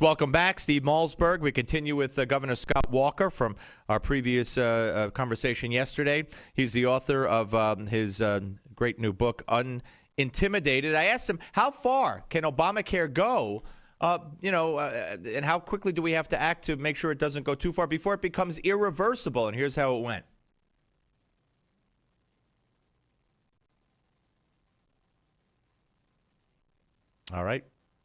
Welcome back, Steve Malzberg. We continue with Governor Scott Walker from our previous conversation yesterday. He's the author of his great new book, Unintimidated. I asked him, how far can Obamacare go, and how quickly do we have to act to make sure it doesn't go too far before it becomes irreversible? And here's how it went. All right.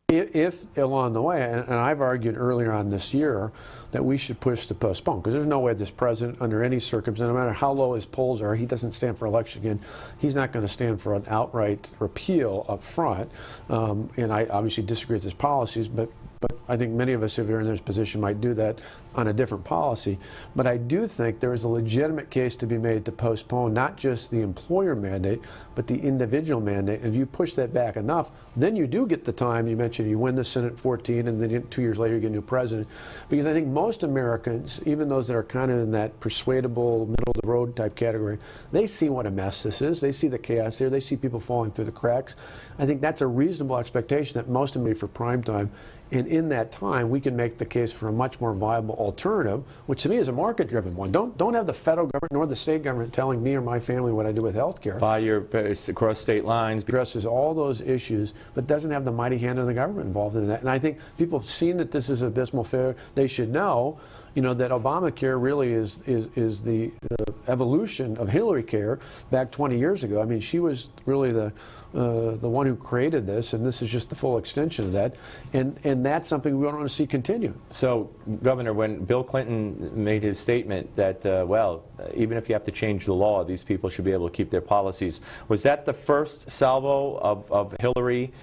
If along the way, and I've argued earlier on this year that we should push to postpone, because there's no way this president, under any circumstance, no matter how low his polls are, he doesn't stand for election again. He's not going to stand for an outright repeal up front. And I obviously disagree with his policies, but I think many of us, if you're in this position, might do that on a different policy. But I do think there is a legitimate case to be made to postpone not just the employer mandate, but the individual mandate. And if you push that back enough, then you do get the time. You mentioned you win the Senate 14, and then 2 years later you get a new president. Because I think most Americans, even those that are kind of in that persuadable, middle-of-the-road type category, they see what a mess this is. They see the chaos there. They see people falling through the cracks. I think that's a reasonable expectation that most of them for prime time. And in that time, we can make the case for a much more viable alternative, which to me is a market-driven one. Don't have the federal government nor the state government telling me or my family what I do with health care. Buy your across state lines. Addresses all those issues, but doesn't have the mighty hand of the government involved in that. And I think people have seen that this is an abysmal failure. They should know, that Obamacare really is the evolution of Hillary Care back 20 years ago. I mean, she was really the one who created this, and this is just the full extension of that. And that's something we don't want to see continue. So, Governor, when Bill Clinton made his statement that, even if you have to change the law, these people should be able to keep their policies, was that the first salvo of Hillary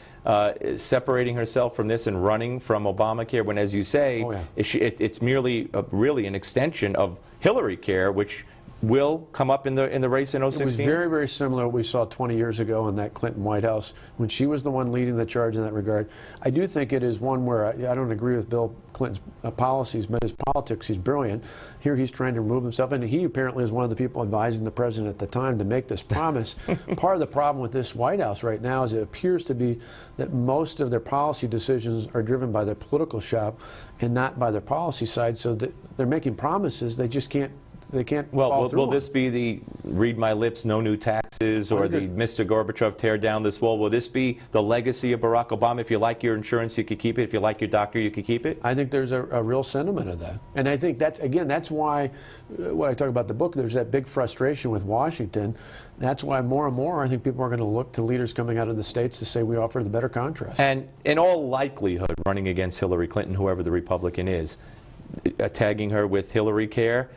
separating herself from this and running from Obamacare, when, as you say, it's merely really an extension of Hillary Care, which will come up in the race in 2016? It was very, very similar to what we saw 20 years ago in that Clinton White House when she was the one leading the charge in that regard. I do think it is one where I don't agree with Bill Clinton's policies, but his politics, he's brilliant. Here he's trying to remove himself, and he apparently is one of the people advising the president at the time to make this promise. Part of the problem with this White House right now is it appears to be that most of their policy decisions are driven by their political shop and not by their policy side, so that they're making promises they just can't. They can't follow through. Will this be the read my lips, no new taxes, or the Mr. Gorbachev tear down this wall? Will this be the legacy of Barack Obama? If you like your insurance, you could keep it. If you like your doctor, you could keep it? I think there's a real sentiment of that. And I think that's why, when I talk about the book, there's that big frustration with Washington. That's why more and more I think people are going to look to leaders coming out of the states to say we offer the better contrast. And in all likelihood, running against Hillary Clinton, whoever the Republican is, tagging her with Hillary Care,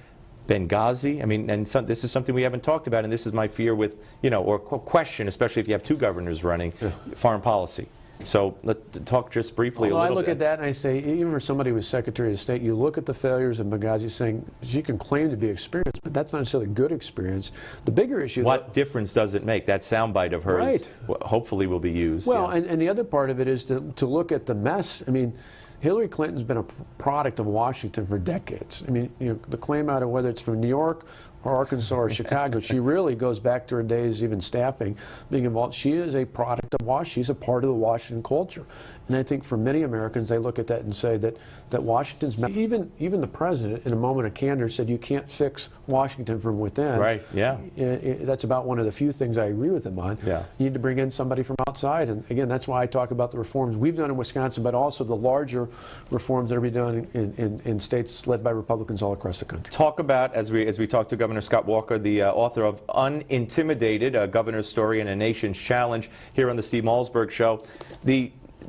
Benghazi. I mean, and this is something we haven't talked about, and this is my fear with, or question, especially if you have two governors running, foreign policy. So let's talk just briefly a little bit. I look at that and I say, even for somebody who was Secretary of State, you look at the failures of Benghazi saying she can claim to be experienced, but that's not necessarily good experience. The bigger issue... What difference does it make? That soundbite of hers hopefully will be used. Well, and the other part of it is to look at the mess. I mean, Hillary Clinton's been a product of Washington for decades. I mean, the claim out of whether it's from New York or Arkansas or Chicago, she really goes back to her days even staffing, being involved. She is a product of Washington. She's a part of the Washington culture. And I think for many Americans, they look at that and say that Washington's, even the president, in a moment of candor, said you can't fix Washington from within. Right, yeah. That's about one of the few things I agree with him on. Yeah. You need to bring in somebody from outside. And again, that's why I talk about the reforms we've done in Wisconsin, but also the larger reforms that are being done in states led by Republicans all across the country. Talk about, as we talk to Governor Scott Walker, the author of Unintimidated, a Governor's Story and a Nation's Challenge, here on the Steve Malzberg Show.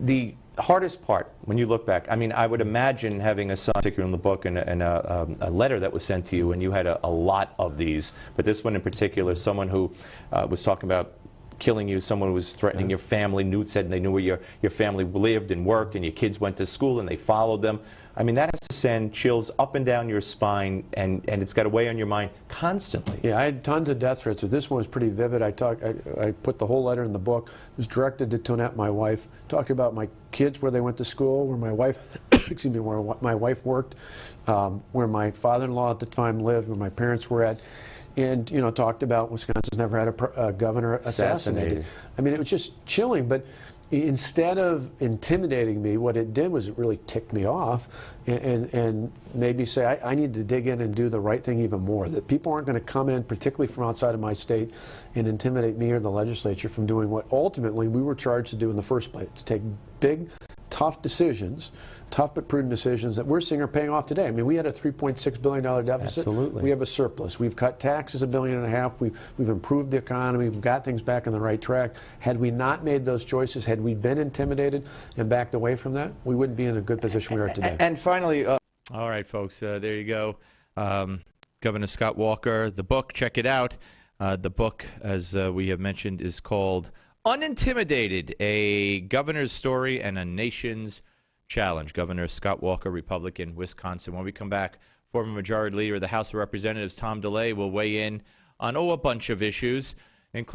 The hardest part, when you look back, I mean, I would imagine having a son, particularly in the book, and a letter that was sent to you, and you had a lot of these, but this one in particular, someone who was talking about killing you, someone who was threatening your family, said they knew where your family lived and worked, and your kids went to school, and they followed them. I mean, that has to send chills up and down your spine, and it's got to weigh on your mind constantly. Yeah, I had tons of death threats, so this one was pretty vivid. I put the whole letter in the book. It was directed to Tonette, my wife. Talked about my kids, where they went to school, where my wife, where my wife worked, where my father-in-law at the time lived, where my parents were at. And, talked about Wisconsin's never had a governor assassinated. I mean, it was just chilling, but instead of intimidating me, what it did was it really ticked me off and made me say, I need to dig in and do the right thing even more. That people aren't going to come in, particularly from outside of my state, and intimidate me or the legislature from doing what ultimately we were charged to do in the first place, to take big, tough decisions, tough but prudent decisions that we're seeing are paying off today. I mean, we had a $3.6 billion deficit. Absolutely. We have a surplus. We've cut taxes $1.5 billion. We've improved the economy. We've got things back on the right track. Had we not made those choices, had we been intimidated and backed away from that, we wouldn't be in a good position we are today. And finally, all right, folks, there you go. Governor Scott Walker, the book, check it out. The book, as we have mentioned, is called Unintimidated, A Governor's Story and a Nation's Challenge. Governor Scott Walker, Republican, Wisconsin. When we come back, former Majority Leader of the House of Representatives, Tom DeLay, will weigh in on a bunch of issues, including